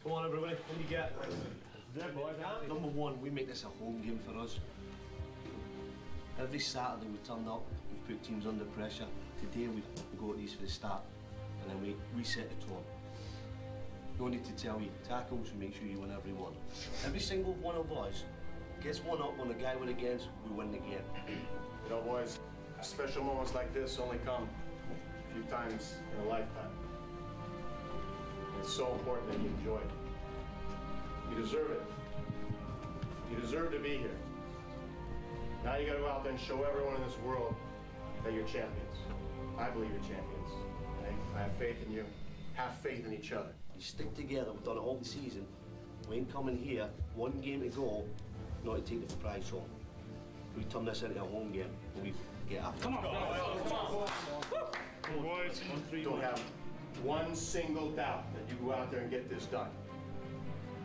Come on, everybody. What do you get? Number one, we make this a home game for us. Every Saturday we turn up, we've put teams under pressure. Today we go at these for the start, and then we set the tone. No need to tell you, tackles, we make sure you win every one. Every single one of us gets one up on the guy we're against, we win the game. You know, boys, special moments like this only come a few times in a lifetime. It's so important that you enjoy it. You deserve it. You deserve to be here. Now you gotta go out there and show everyone in this world that you're champions. I believe you're champions. I have faith in you. Have faith in each other. You stick together, we've done it all the season. We ain't coming here, one game to go, not to take the prize home. We turn this into a home game, and we get after it. Come on, boys. Don't have one single doubt that you go out there and get this done.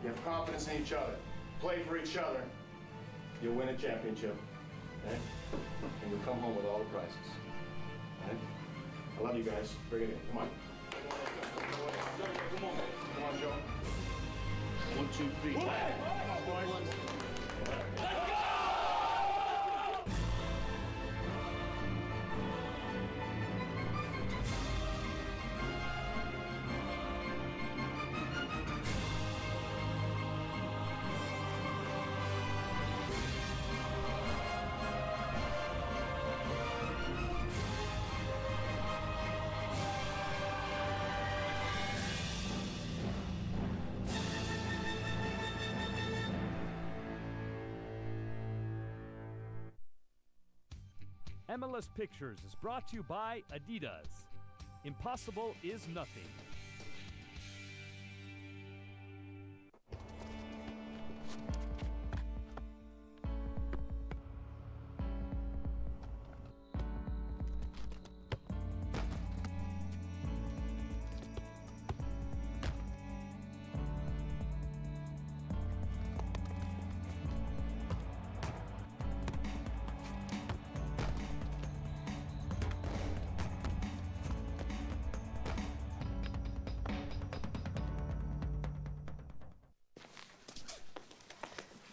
You have confidence in each other. Play for each other. You'll win a championship. Okay? And you'll come home with all the prizes. Okay? I love you guys. Bring it in. Come on. Come on, Joe. 1, 2, 3. Come on, boys. Let's go! MLS Pictures is brought to you by Adidas. Impossible is nothing.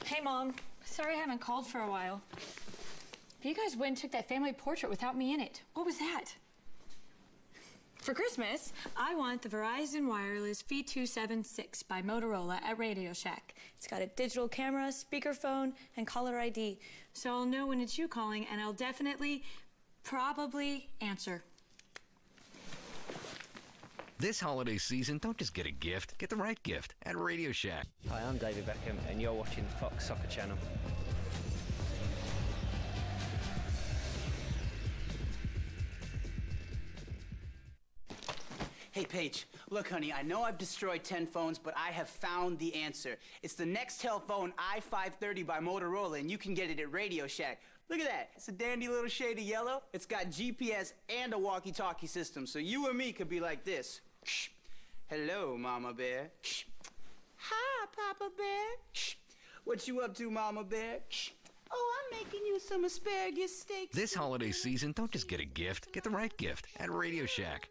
Hey, Mom. Sorry I haven't called for a while. You guys went and took that family portrait without me in it. What was that? For Christmas, I want the Verizon Wireless V276 by Motorola at Radio Shack. It's got a digital camera, speakerphone, and caller ID. So I'll know when it's you calling, and I'll definitely, probably answer. This holiday season, don't just get a gift. Get the right gift at Radio Shack. Hi, I'm David Beckham, and you're watching Fox Soccer Channel. Hey, Paige, look, honey, I know I've destroyed 10 phones, but I have found the answer. It's the Nextel phone i530 by Motorola, and you can get it at Radio Shack. Look at that. It's a dandy little shade of yellow. It's got GPS and a walkie-talkie system, so you and me could be like this. Shh. Hello, Mama Bear. Shh. Hi, Papa Bear. Shh. What you up to, Mama Bear? Shh. Oh, I'm making you some asparagus steaks. This holiday season, don't just get a gift. Get the right gift at Radio Shack.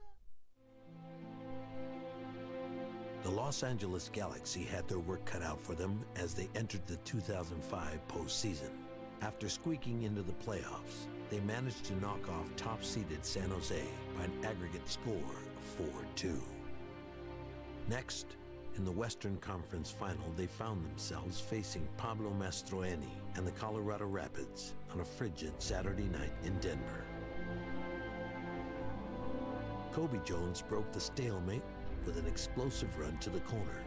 The Los Angeles Galaxy had their work cut out for them as they entered the 2005 postseason. After squeaking into the playoffs, they managed to knock off top-seeded San Jose by an aggregate score of 4-2. Next, in the Western Conference Final, they found themselves facing Pablo Mastroeni and the Colorado Rapids on a frigid Saturday night in Denver. Kobe Jones broke the stalemate with an explosive run to the corner.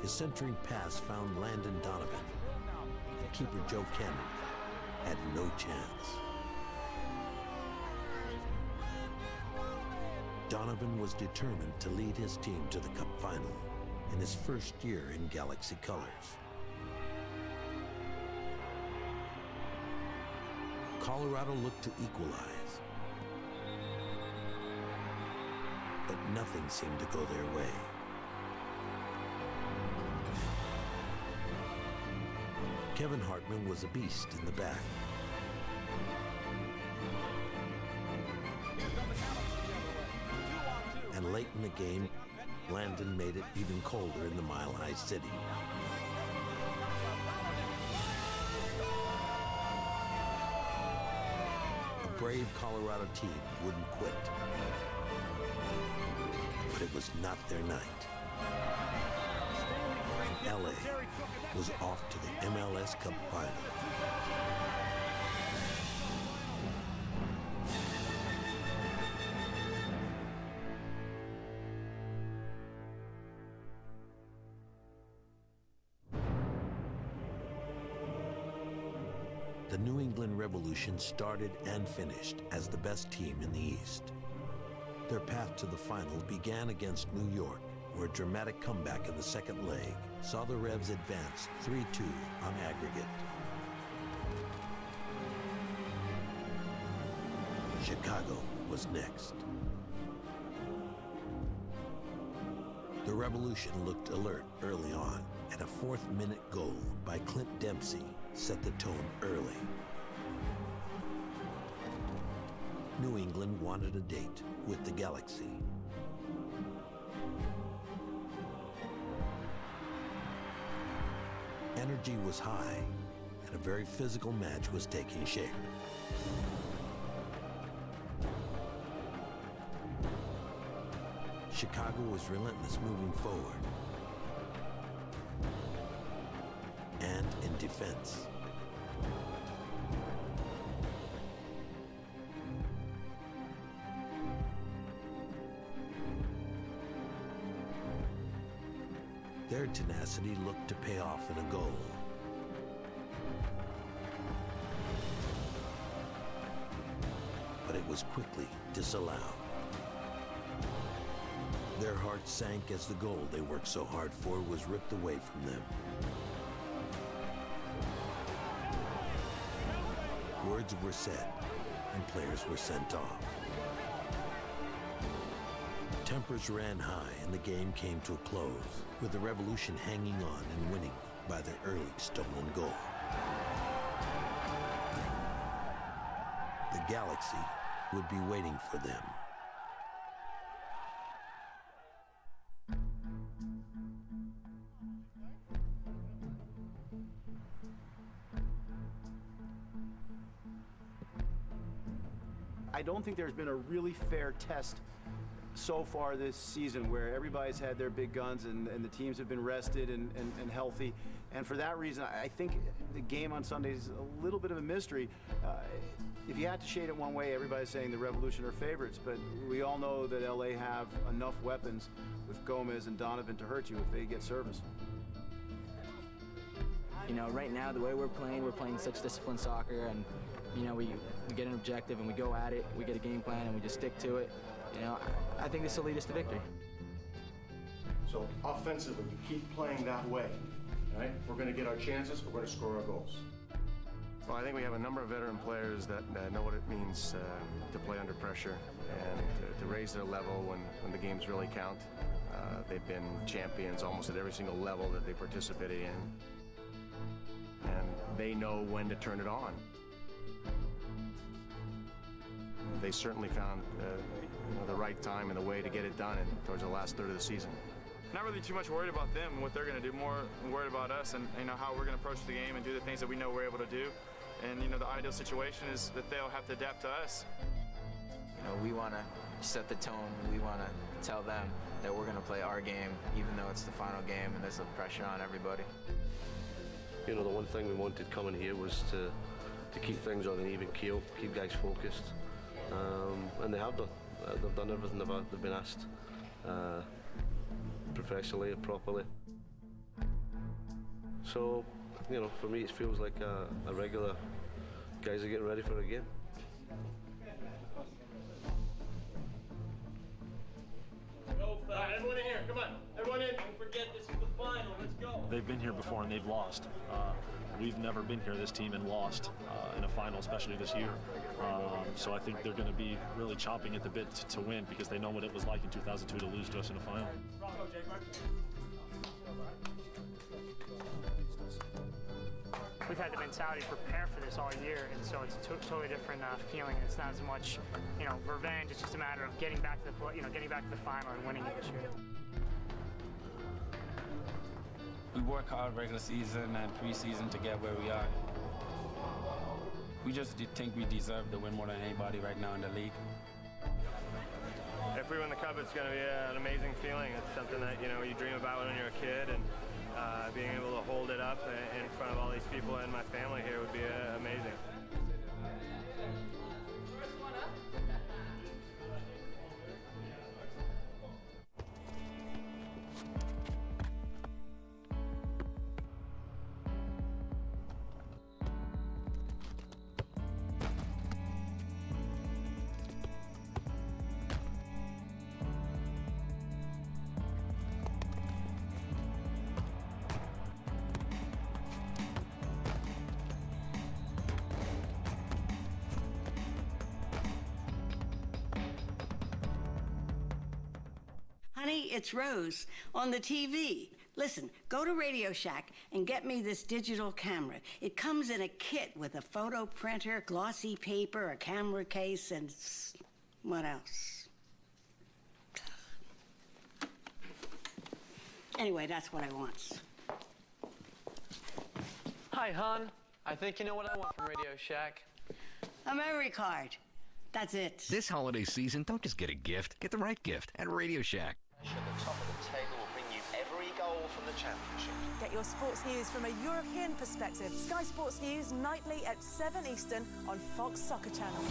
His centering pass found Landon Donovan, and keeper Joe Cannon had no chance. Donovan was determined to lead his team to the Cup Final in his first year in Galaxy colors. Colorado looked to equalize, but nothing seemed to go their way. Kevin Hartman was a beast in the back. And late in the game, Landon made it even colder in the Mile High City. A brave Colorado team wouldn't quit. But it was not their night. LA was off to the MLS Cup Final. The New England Revolution started and finished as the best team in the East. Their path to the final began against New York, where a dramatic comeback in the second leg saw the Revs advance 3-2 on aggregate. Chicago was next. The Revolution looked alert early on, and a fourth-minute goal by Clint Dempsey set the tone early. New England wanted a date with the Galaxy. Energy was high, and a very physical match was taking shape. Chicago was relentless moving forward and in defense. Their tenacity looked to pay off in a goal. But it was quickly disallowed. Their hearts sank as the goal they worked so hard for was ripped away from them. Words were said, and players were sent off. Tempers ran high, and the game came to a close, with the Revolution hanging on and winning by their early stolen goal. The Galaxy would be waiting for them. I don't think there's been a really fair test so far this season where everybody's had their big guns and the teams have been rested and healthy. And for that reason, I think the game on Sunday is a little bit of a mystery. If you had to shade it one way, everybody's saying the Revolution are favorites, but we all know that LA have enough weapons with Gomez and Donovan to hurt you if they get service. You know, right now, the way we're playing such disciplined soccer, and you know, we get an objective and we go at it, we get a game plan and we just stick to it. You know, I think this will lead us to victory. So offensively, we keep playing that way, all right? We're going to get our chances, we're going to score our goals. Well, I think we have a number of veteran players that know what it means to play under pressure and to raise their level when the games really count. They've been champions almost at every single level that they participated in, and they know when to turn it on. They certainly found the right time and the way to get it done towards the last third of the season. Not really too much worried about them and what they're going to do, more worried about us and how we're going to approach the game and do the things that we know we're able to do. And you know, the ideal situation is that they'll have to adapt to us. You know, we want to set the tone. We want to tell them that we're going to play our game, even though it's the final game and there's a pressure on everybody. You know, the one thing we wanted coming here was to keep things on an even keel, keep guys focused. And they have done. They've done everything they've been asked, professionally and properly. So, you know, for me it feels like a regular guys are getting ready for a game. Go, fellas. Everyone in here, come on. Everyone in. Don't forget, this is the final. Let's go. They've been here before and they've lost. We've never been here, this team, and lost in a final, especially this year. So I think they're going to be really chomping at the bit to win because they know what it was like in 2002 to lose to us in a final. We've had the mentality to prepare for this all year, and so it's a totally different feeling. It's not as much, you know, revenge. It's just a matter of getting back to the, getting back to the final and winning it this year. We work hard regular season and preseason to get where we are. We just think we deserve to win more than anybody right now in the league. If we win the Cup, it's going to be an amazing feeling. It's something that, you know, you dream about when you're a kid, and being able to hold it up in front of all these people and my family here would be amazing. Honey, it's Rose on the TV. Listen, go to Radio Shack and get me this digital camera. It comes in a kit with a photo printer, glossy paper, a camera case, and what else? Anyway, that's what I want. Hi, hon. I think you know what I want from Radio Shack. A memory card. That's it. This holiday season, don't just get a gift. Get the right gift at Radio Shack. The top of the table will bring you every goal from the championship. Get your sports news from a European perspective. Sky Sports News nightly at 7 Eastern on Fox Soccer Channel.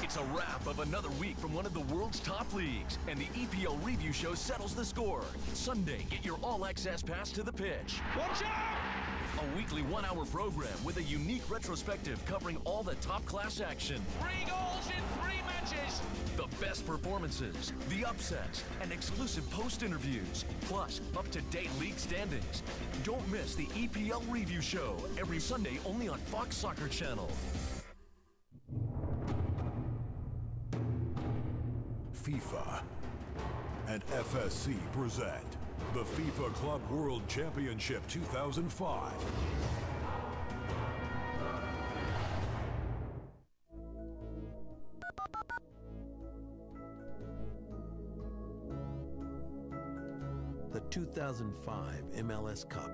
It's a wrap of another week from one of the world's top leagues, and the EPL Review Show settles the score. Sunday, get your all-access pass to the pitch. Watch out! A weekly one-hour program with a unique retrospective covering all the top-class action. 3 goals in 3 matches. The best performances, the upsets, and exclusive post-interviews, plus up-to-date league standings. Don't miss the EPL Review Show every Sunday only on Fox Soccer Channel. FIFA and FSC present the FIFA Club World Championship 2005. The 2005 MLS Cup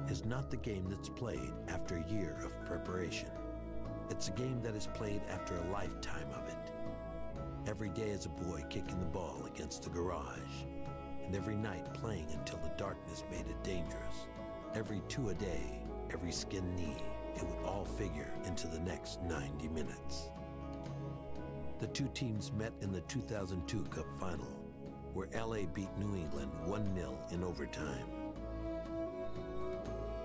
is not the game that's played after a year of preparation. It's a game that is played after a lifetime of it. Every day as a boy kicking the ball against the garage, and every night playing until the darkness made it dangerous. Every 2 a day, every skinned knee, it would all figure into the next 90 minutes. The two teams met in the 2002 Cup Final, where LA beat New England 1-0 in overtime.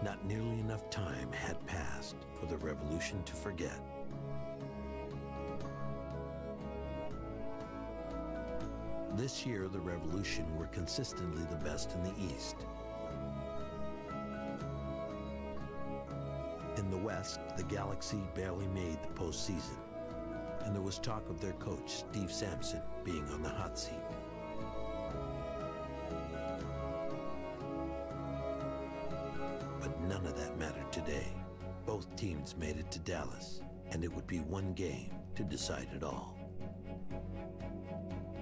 Not nearly enough time had passed for the revolution to forget. This year, the Revolution were consistently the best in the East. In the West, the Galaxy barely made the postseason, and there was talk of their coach, Steve Sampson, being on the hot seat. But none of that mattered today. Both teams made it to Dallas, and it would be one game to decide it all.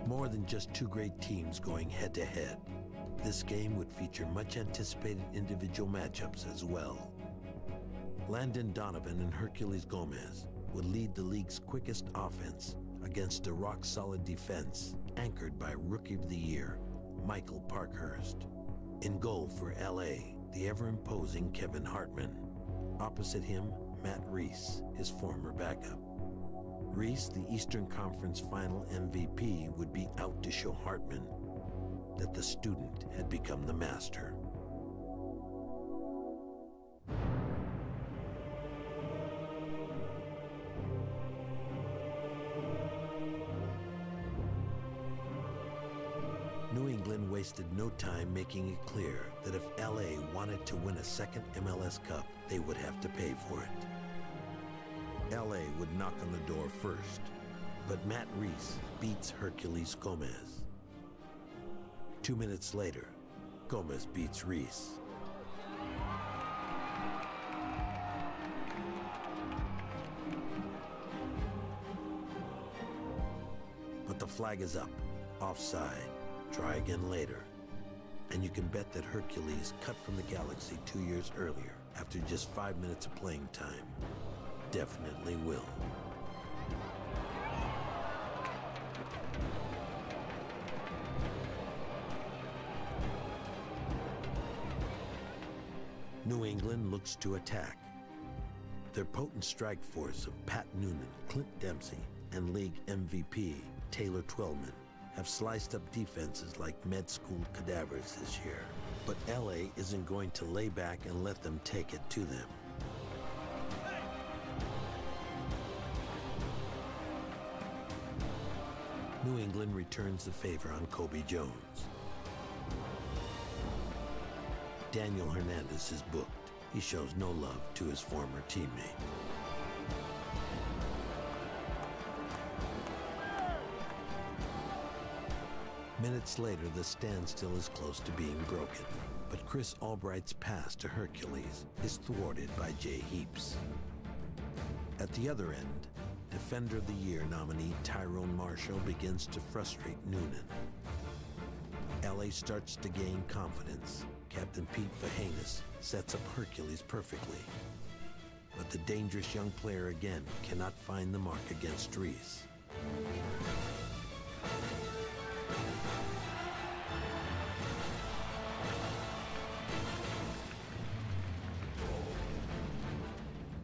More than just two great teams going head-to-head, this game would feature much anticipated individual matchups as well. Landon Donovan and Herculez Gomez would lead the league's quickest offense against a rock-solid defense anchored by Rookie of the Year, Michael Parkhurst. In goal for LA, the ever-imposing Kevin Hartman. Opposite him, Matt Reese, his former backup. Reese, the Eastern Conference Final MVP, would be out to show Hartman that the student had become the master. New England wasted no time making it clear that if LA wanted to win a second MLS Cup, they would have to pay for it. LA would knock on the door first, but Matt Reese beats Herculez Gomez. 2 minutes later, Gomez beats Reese. But the flag is up, offside, try again later. And you can bet that Hercules, cut from the Galaxy 2 years earlier, after just 5 minutes of playing time, definitely will. New England looks to attack. Their potent strike force of Pat Noonan, Clint Dempsey, and league MVP Taylor Twellman have sliced up defenses like med school cadavers this year. But LA isn't going to lay back and let them take it to them. New England returns the favor on Kobe Jones. Daniel Hernandez is booked. He shows no love to his former teammate. Minutes later, the standstill is close to being broken. But Chris Albright's pass to Hercules is thwarted by Jay Heaps. At the other end, Defender of the Year nominee Tyrone Marshall begins to frustrate Noonan. LA starts to gain confidence. Captain Pete Vahanis sets up Hercules perfectly. But the dangerous young player again cannot find the mark against Reese.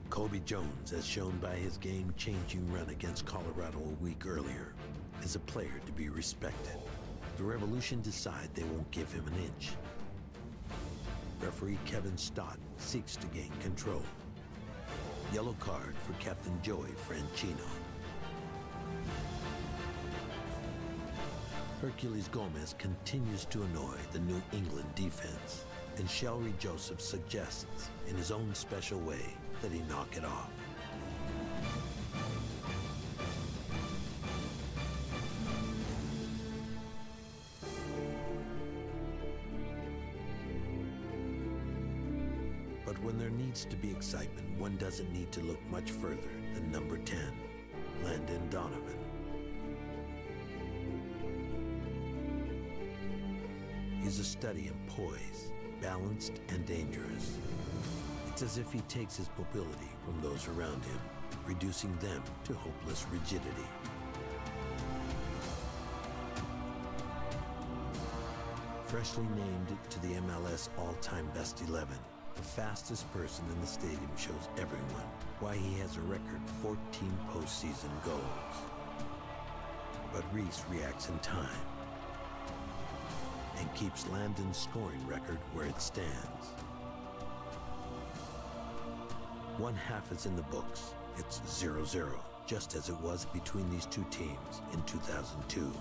Kobe Jones, as shown by his game-changing run against Colorado a week earlier, is a player to be respected. The Revolution decide they won't give him an inch. Referee Kevin Stott seeks to gain control. Yellow card for Captain Joey Franchino. Hercules Gomez continues to annoy the New England defense, and Shelby Joseph suggests, in his own special way, that he knock it off. But when there needs to be excitement, one doesn't need to look much further than number 10, Landon Donovan. He's a study in poise, balanced and dangerous. It's as if he takes his mobility from those around him, reducing them to hopeless rigidity. Freshly named to the MLS all-time best 11, the fastest person in the stadium shows everyone why he has a record 14 postseason goals. But Reese reacts in time and keeps Landon's scoring record where it stands. One half is in the books. It's 0-0, just as it was between these two teams in 2002.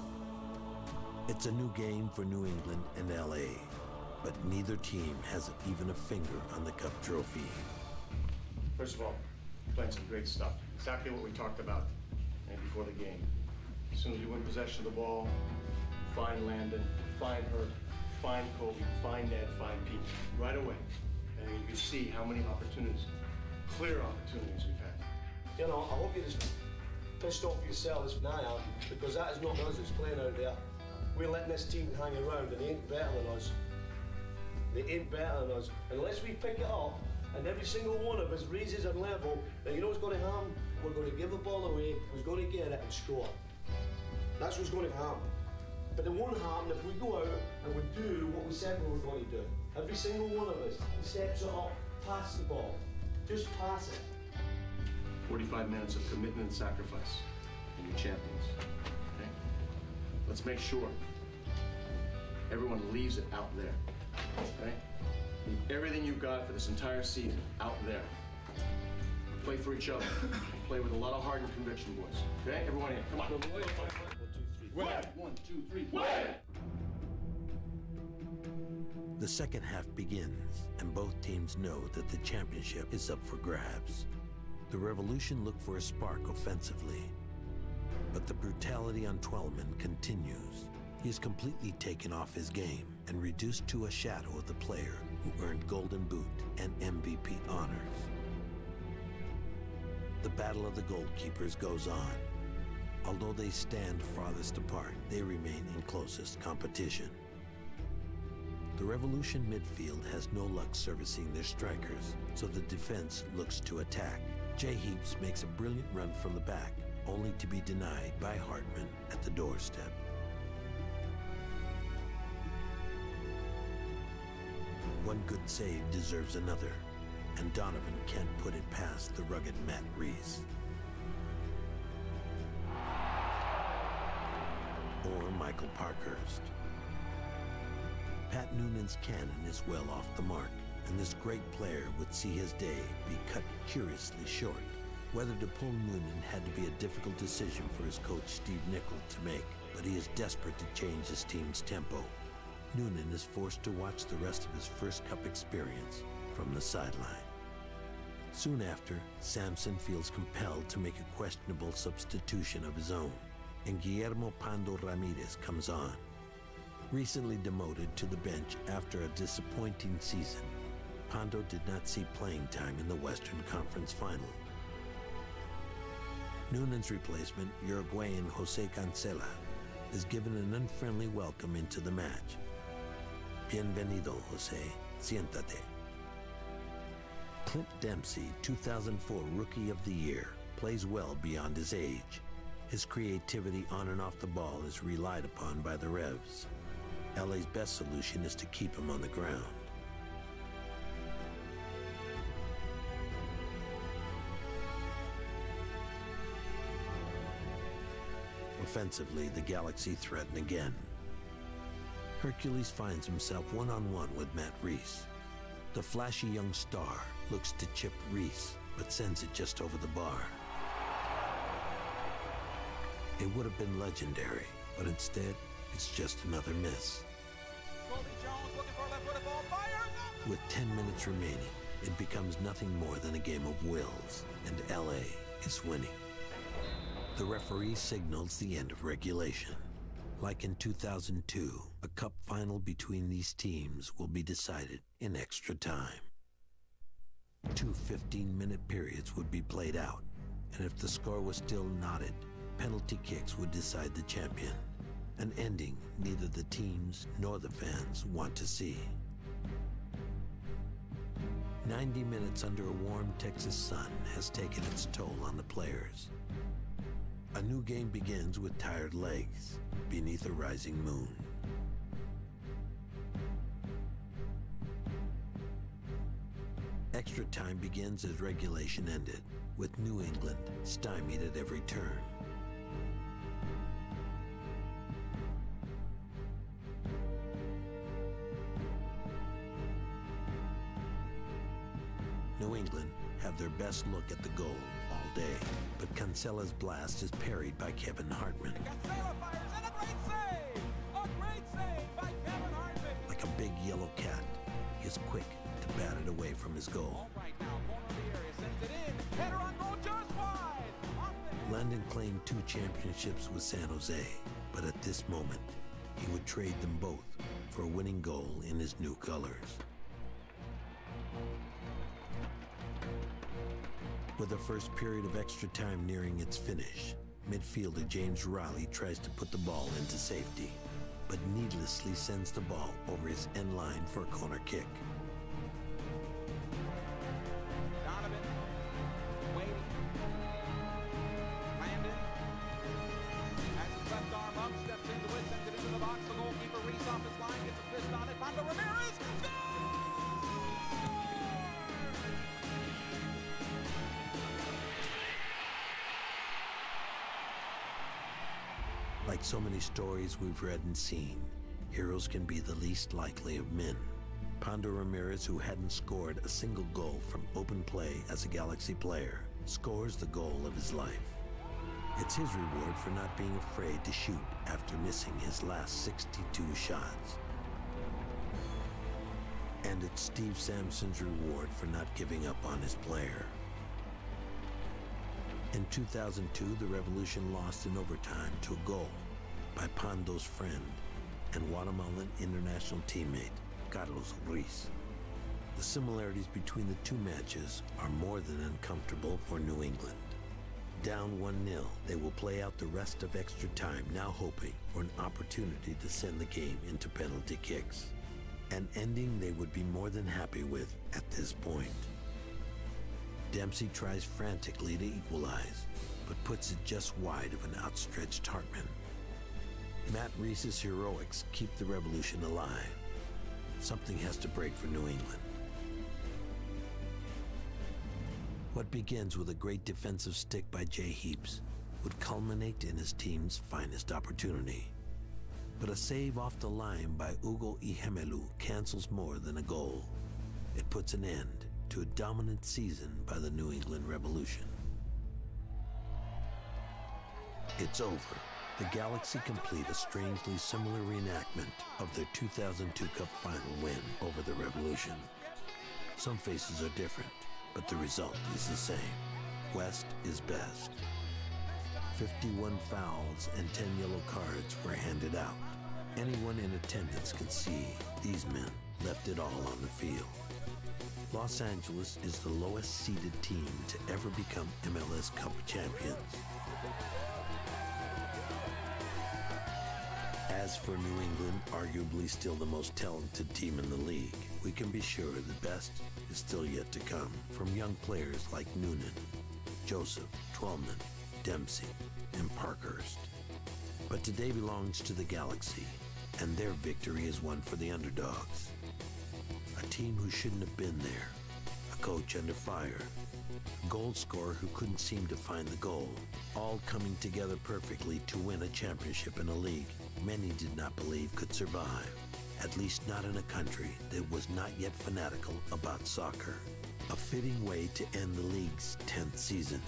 It's a new game for New England and LA, but neither team has even a finger on the cup trophy. First of all, playing some great stuff. Exactly what we talked about before the game. As soon as you win possession of the ball, find Landon, find Herc, find Kobe, find Ned, find Pete, right away. And you can see how many opportunities, clear opportunities we've had. You know, I hope you're as pissed off yourselves than I am, because that is not us that's playing out there. We're letting this team hang around, and they ain't better than us. They ain't better than us. Unless we pick it up, and every single one of us raises our level, then you know what's going to happen? We're going to give the ball away, we're going to get it and score. That's what's going to happen. But it won't happen if we go out and we do what we said we were going to do. Every single one of us steps it up, pass the ball. Just pass it. 45 minutes of commitment and sacrifice, and you're champions. Okay? Let's make sure everyone leaves it out there. Okay? Leave everything you've got for this entire season out there. Play for each other. Play with a lot of heart and conviction, boys. Okay? Everyone in. Come on. 1, 2, 3. Win! 1, 2, 3. Win! The second half begins, and both teams know that the championship is up for grabs. The Revolution look for a spark offensively, but the brutality on Twellman continues. He is completely taken off his game and reduced to a shadow of the player who earned Golden Boot and MVP honors. The battle of the goalkeepers goes on. Although they stand farthest apart, they remain in closest competition. The Revolution midfield has no luck servicing their strikers, so the defense looks to attack. Jay Heaps makes a brilliant run from the back, only to be denied by Hartman at the doorstep. One good save deserves another, and Donovan can't put it past the rugged Matt Reese. Or Michael Parkhurst. Pat Noonan's cannon is well off the mark, and this great player would see his day be cut curiously short. Whether to pull Noonan had to be a difficult decision for his coach Steve Nicol to make, but he is desperate to change his team's tempo. Noonan is forced to watch the rest of his first cup experience from the sideline. Soon after, Sampson feels compelled to make a questionable substitution of his own, and Guillermo Pando Ramirez comes on. Recently demoted to the bench after a disappointing season, Pando did not see playing time in the Western Conference Final. Noonan's replacement, Uruguayan Jose Cancela, is given an unfriendly welcome into the match. Bienvenido, Jose. Siéntate. Clint Dempsey, 2004 Rookie of the Year, plays well beyond his age. His creativity on and off the ball is relied upon by the Revs. LA's best solution is to keep him on the ground. Offensively, the Galaxy threaten again. Hercules finds himself one-on-one with Matt Reese. The flashy young star looks to chip Reese, but sends it just over the bar. It would have been legendary, but instead, it's just another miss. With 10 minutes remaining, it becomes nothing more than a game of wills, and LA is winning. The referee signals the end of regulation. Like in 2002, a cup final between these teams will be decided in extra time. 2 15-minute periods would be played out, and if the score was still knotted, penalty kicks would decide the champion, an ending neither the teams nor the fans want to see. 90 minutes under a warm Texas sun has taken its toll on the players. A new game begins with tired legs beneath a rising moon. Extra time begins as regulation ended, with New England stymied at every turn. New England have their best look at the goal all day, but Cancela's blast is parried by Kevin Hartman. Like a big yellow cat, he is quick to bat it away from his goal. Landon claimed 2 championships with San Jose, but at this moment, he would trade them both for a winning goal in his new colors. With the first period of extra time nearing its finish, midfielder James Riley tries to put the ball into safety, but needlessly sends the ball over his end line for a corner kick. Donovan, waiting. Landon has his left arm up, steps into it, sends it into the box. The goalkeeper Reese off his line, gets a fist on it. Pando Ramirez, Like so many stories we've read and seen, heroes can be the least likely of men. Pando Ramirez, who hadn't scored a single goal from open play as a Galaxy player, scores the goal of his life. It's his reward for not being afraid to shoot after missing his last 62 shots. And it's Steve Sampson's reward for not giving up on his player. In 2002, the Revolution lost in overtime to a goal by Pando's friend and Guatemalan international teammate, Carlos Ruiz. The similarities between the two matches are more than uncomfortable for New England. Down 1-0, they will play out the rest of extra time, now hoping for an opportunity to send the game into penalty kicks. An ending they would be more than happy with at this point. Dempsey tries frantically to equalize, but puts it just wide of an outstretched Hartman. Matt Reese's heroics keep the Revolution alive. Something has to break for New England. What begins with a great defensive stick by Jay Heaps would culminate in his team's finest opportunity. But a save off the line by Ugo Ihemelu cancels more than a goal. It puts an end to a dominant season by the New England Revolution. It's over. The Galaxy complete a strangely similar reenactment of their 2002 Cup Final win over the Revolution. Some faces are different, but the result is the same. West is best. 51 fouls and 10 yellow cards were handed out. Anyone in attendance can see these men left it all on the field. Los Angeles is the lowest seeded team to ever become MLS Cup champions. As for New England, arguably still the most talented team in the league, we can be sure the best is still yet to come from young players like Noonan, Joseph, Twellman, Dempsey, and Parkhurst. But today belongs to the Galaxy, and their victory is one for the underdogs. A team who shouldn't have been there, a coach under fire, a goal scorer who couldn't seem to find the goal, all coming together perfectly to win a championship in a league many did not believe could survive, at least not in a country that was not yet fanatical about soccer. A fitting way to end the league's 10th season.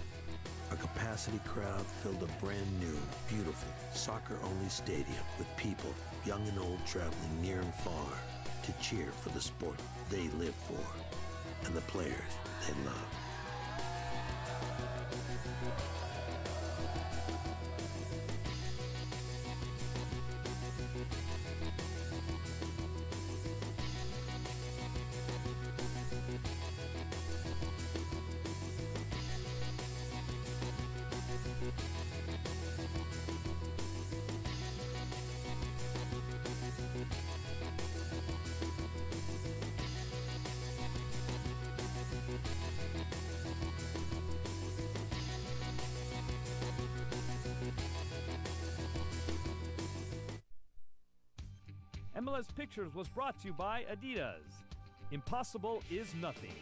A capacity crowd filled a brand new, beautiful, soccer-only stadium with people, young and old, traveling near and far to cheer for the sport they live for and the players they love. MLS Pictures was brought to you by Adidas. Impossible is nothing.